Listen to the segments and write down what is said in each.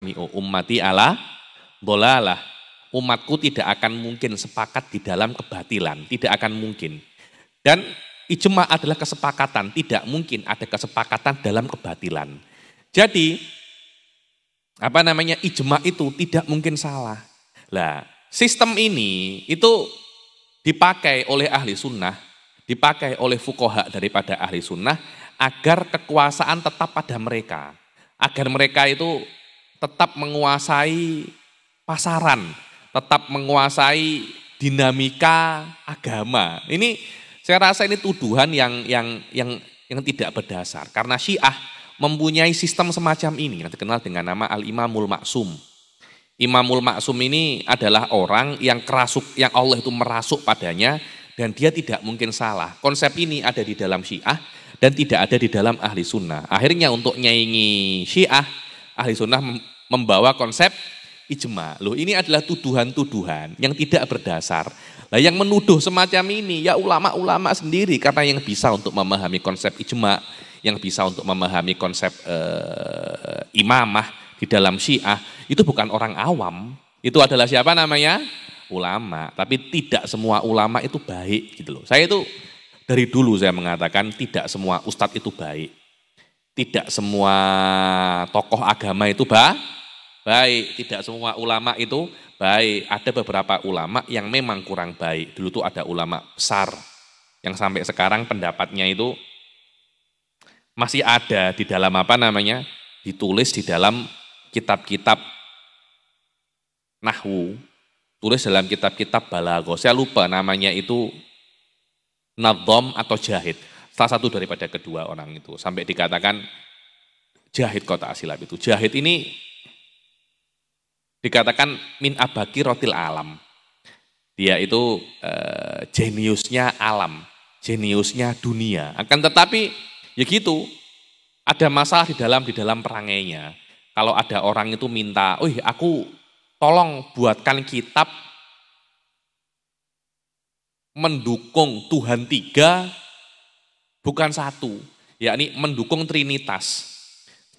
ummati ala dhalalah. Umatku tidak akan mungkin sepakat di dalam kebatilan, tidak akan mungkin. Dan ijma adalah kesepakatan, tidak mungkin ada kesepakatan dalam kebatilan. Jadi ijma itu tidak mungkin salah. Lah, sistem ini itu dipakai oleh ahli sunnah, dipakai oleh fuqaha daripada ahli sunnah agar kekuasaan tetap pada mereka, agar mereka itu tetap menguasai pasaran, tetap menguasai dinamika agama. Ini saya rasa ini tuduhan yang tidak berdasar, karena Syiah mempunyai sistem semacam ini yang dikenal dengan nama Al-Imamul Maksum. Imamul Maksum ini adalah orang yang kerasuk, yang Allah itu merasuk padanya dan dia tidak mungkin salah. Konsep ini ada di dalam Syiah dan tidak ada di dalam ahli sunnah. Akhirnya untuk nyaingi Syiah, ahli sunnah membawa konsep ijma. Loh, ini adalah tuduhan-tuduhan yang tidak berdasar. Nah, yang menuduh semacam ini ya ulama-ulama sendiri, karena yang bisa untuk memahami konsep ijma, yang bisa untuk memahami konsep imamah di dalam Syiah itu bukan orang awam. Itu adalah siapa namanya? Ulama. Tapi tidak semua ulama itu baik gitu loh. Saya itu dari dulu saya mengatakan tidak semua ustadz itu baik. Tidak semua tokoh agama itu baik, tidak semua ulama itu baik. Ada beberapa ulama yang memang kurang baik. Dulu tuh ada ulama besar yang sampai sekarang pendapatnya itu masih ada di dalam ditulis di dalam kitab-kitab nahwu, tulis dalam kitab-kitab balaghah. Saya lupa namanya itu Nadham atau Jahid. Salah satu daripada kedua orang itu. Sampai dikatakan Jahid kota asilab itu. Jahid ini dikatakan min abaki rotil alam. Dia itu jeniusnya alam, jeniusnya dunia. Akan tetapi ya gitu, ada masalah di dalam perangainya. Kalau ada orang itu minta, aku tolong buatkan kitab mendukung Tuhan 3 bukan 1, yakni mendukung Trinitas.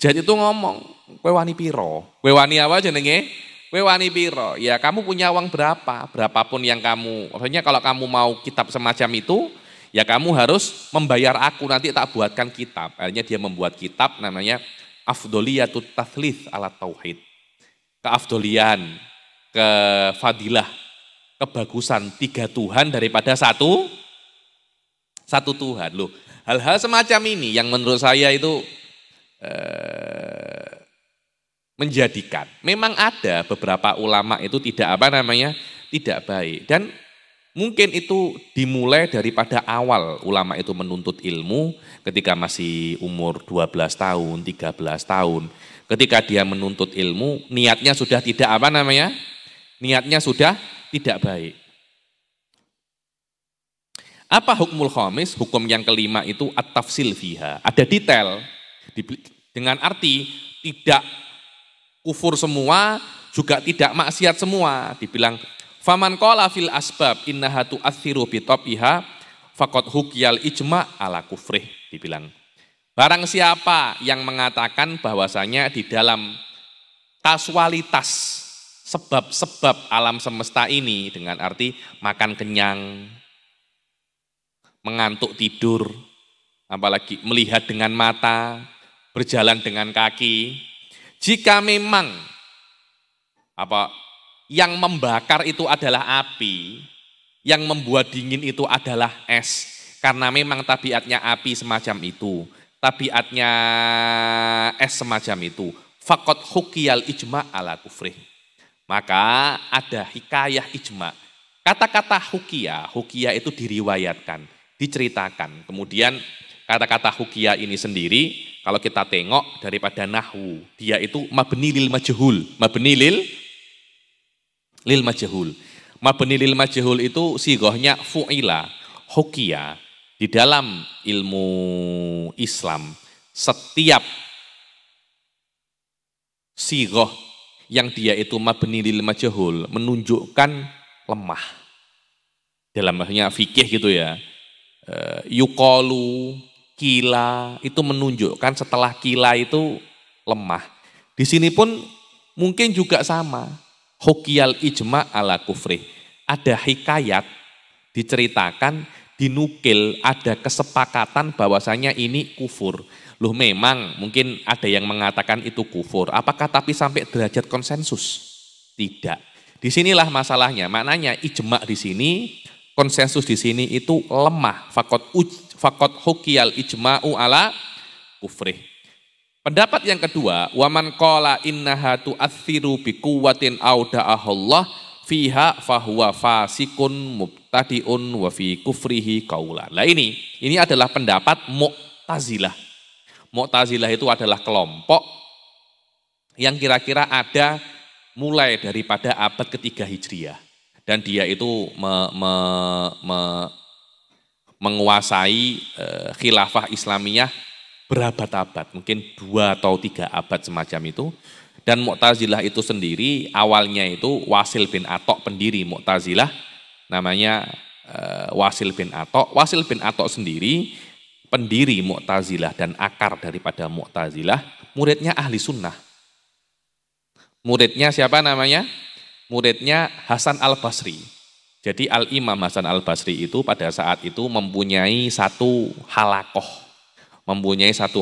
Jadi itu ngomong, kowe wani piro? Kowe wani apa jenenge? Kowe wani piro? Ya kamu punya uang berapa? Berapapun yang kamu, maksudnya kalau kamu mau kitab semacam itu, ya kamu harus membayar aku, nanti tak buatkan kitab. Akhirnya dia membuat kitab namanya Afdholiyatut Tatslits ala Tauhid. Keafdolian, kefadilah, kebagusan 3 Tuhan daripada satu Tuhan. Loh, hal-hal semacam ini yang menurut saya itu menjadikan memang ada beberapa ulama itu tidak tidak baik, dan mungkin itu dimulai daripada awal ulama itu menuntut ilmu ketika masih umur 12 tahun, 13 tahun. Ketika dia menuntut ilmu, niatnya sudah tidak niatnya sudah tidak baik. Apa hukmul khamis? Hukum yang kelima itu at-tafsil fiha. Ada detail, dengan arti tidak kufur semua, juga tidak maksiat semua. Dibilang faman qala fil asbab innaha tu'atsiru bi tabiha faqad hukiyal ijma' ala kufrih. Dibilang barang siapa yang mengatakan bahwasanya di dalam kasualitas sebab-sebab alam semesta ini, dengan arti makan kenyang, mengantuk tidur, apalagi melihat dengan mata, berjalan dengan kaki, jika memang yang membakar itu adalah api, yang membuat dingin itu adalah es, karena memang tabiatnya api semacam itu, tabiatnya es semacam itu, faqad hukiyal ijma' ala kufrih. Maka ada hikayah ijma'. Kata-kata hukiyah itu diriwayatkan, diceritakan. Kemudian kata-kata hukiyah ini sendiri, kalau kita tengok daripada nahwu, dia itu mabni lil majhul. Mabni lil majhul. Mabni lil majhul itu sighahnya fu'ila, hukiyah. Di dalam ilmu Islam, setiap sighah yang dia itu mabni lil majhul menunjukkan lemah. Dalam maksudnya fikih gitu ya. Yuqalu, kila itu menunjukkan setelah kila itu lemah. Di sini pun mungkin juga sama. Hukiyal ijma ala kufri. Ada hikayat diceritakan, dinukil, ada kesepakatan bahwasanya ini kufur. Loh memang mungkin ada yang mengatakan itu kufur. Apakah tapi sampai derajat konsensus? Tidak. Disinilah masalahnya. Maknanya ijma di sini, konsensus di sini itu lemah. Fakot hukiyal ijma'u ala kufrih. Pendapat yang kedua, waman qala innaha tu'atsiru bi quwwatin aw da'ahallah fiha fahuwa fasikun mubtadi'un wa fi kufrihi qaula. Lah ini adalah pendapat Mu'tazilah. Mu'tazilah itu adalah kelompok yang kira-kira ada mulai daripada abad ketiga Hijriah. Dan dia itu menguasai khilafah Islamiyah berabad-abad, mungkin 2 atau 3 abad semacam itu. Dan Mu'tazilah itu sendiri awalnya itu Wasil bin Atok, pendiri Mu'tazilah, namanya Wasil bin Atok. Wasil bin Atok sendiri pendiri Mu'tazilah dan akar daripada Mu'tazilah, muridnya ahli sunnah. Muridnya siapa namanya? Muridnya Hasan al-Basri. Jadi Al-Imam Hasan al-Basri itu pada saat itu mempunyai satu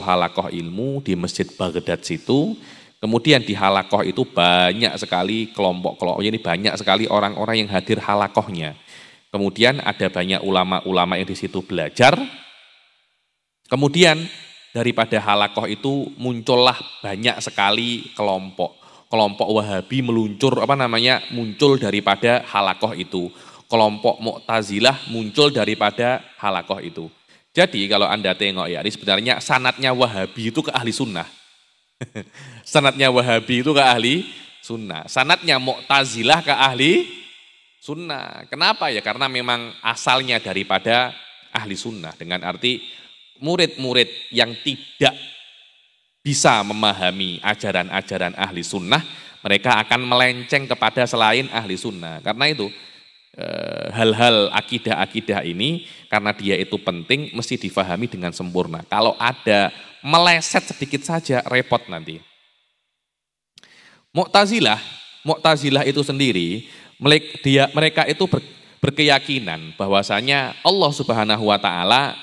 halakoh ilmu di Masjid Baghdad situ. Kemudian di halakoh itu banyak sekali kelompok-kelompok, ini banyak sekali orang-orang yang hadir halakohnya. Kemudian ada banyak ulama-ulama yang di situ belajar. Kemudian daripada halakoh itu muncullah banyak sekali kelompok Wahabi muncul daripada halakoh itu. Kelompok Mu'tazilah muncul daripada halakoh itu. Jadi kalau Anda tengok ya, ini sebenarnya sanadnya Wahabi itu ke ahli sunnah. Sanadnya Wahabi itu ke ahli sunnah. Sanadnya Mu'tazilah ke ahli sunnah. Kenapa ya? Karena memang asalnya daripada ahli sunnah. Dengan arti murid-murid yang tidak bisa memahami ajaran-ajaran ahli sunnah, mereka akan melenceng kepada selain ahli sunnah. Karena itu hal-hal akidah-akidah ini, karena dia itu penting, mesti difahami dengan sempurna. Kalau ada meleset sedikit saja, repot nanti. Mu'tazilah itu sendiri, mereka itu berkeyakinan bahwasanya Allah Subhanahu wa Ta'ala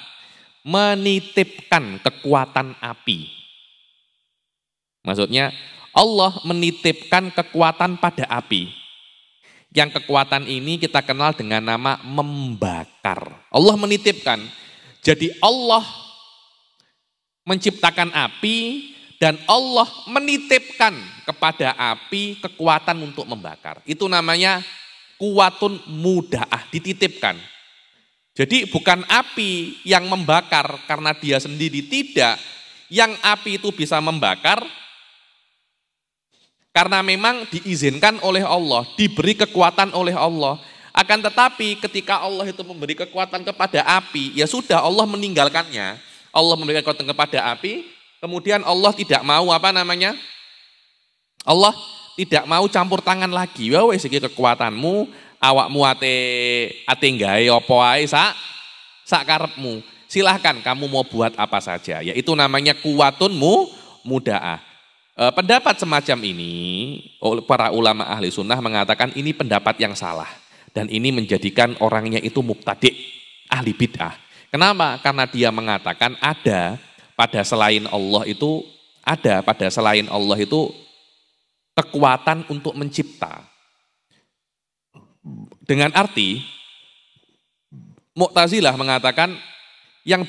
menitipkan kekuatan api. Maksudnya Allah menitipkan kekuatan pada api. Yang kekuatan ini kita kenal dengan nama membakar. Allah menitipkan. Jadi Allah menciptakan api dan Allah menitipkan kepada api kekuatan untuk membakar. Itu namanya kuwatun muda'ah, dititipkan. Jadi bukan api yang membakar karena dia sendiri, tidak. Yang api itu bisa membakar karena memang diizinkan oleh Allah, diberi kekuatan oleh Allah. Akan tetapi ketika Allah itu memberi kekuatan kepada api, ya sudah Allah meninggalkannya. Allah memberikan kekuatan kepada api, kemudian Allah tidak mau Allah tidak mau campur tangan lagi. Wah wis iki kekuatanmu, awakmu ate gawe apa ae sak karepmu. Silahkan kamu mau buat apa saja. Ya itu namanya kuwatun muda'ah. Pendapat semacam ini, para ulama ahli sunnah mengatakan ini pendapat yang salah. Dan ini menjadikan orangnya itu mubtadi', ahli bid'ah. Kenapa? Karena dia mengatakan ada pada selain Allah itu kekuatan untuk mencipta. Dengan arti Mu'tazilah mengatakan yang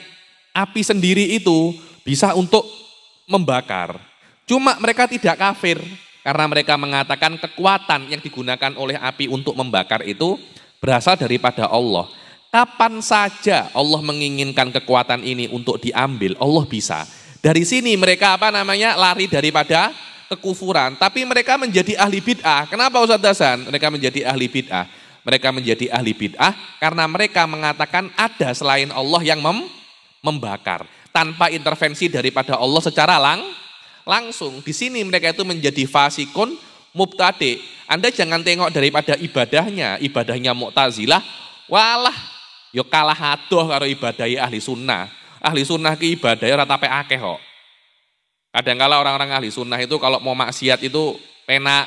api sendiri itu bisa untuk membakar. Cuma mereka tidak kafir karena mereka mengatakan kekuatan yang digunakan oleh api untuk membakar itu berasal daripada Allah. Kapan saja Allah menginginkan kekuatan ini untuk diambil, Allah bisa. Dari sini mereka lari daripada kekufuran, tapi mereka menjadi ahli bid'ah. Kenapa Ustaz Hasan? Mereka menjadi ahli bid'ah. Mereka menjadi ahli bid'ah karena mereka mengatakan ada selain Allah yang membakar tanpa intervensi daripada Allah secara langsung. Di sini mereka itu menjadi fasikun mubtadi'. Anda jangan tengok daripada ibadahnya Mu'tazilah, walah yo kalah adoh karo ibadah ahli sunnah. Ahli sunnah ki ibadah ora tape akeh kok. Kadang-kala orang-orang ahli sunnah itu kalau mau maksiat itu penak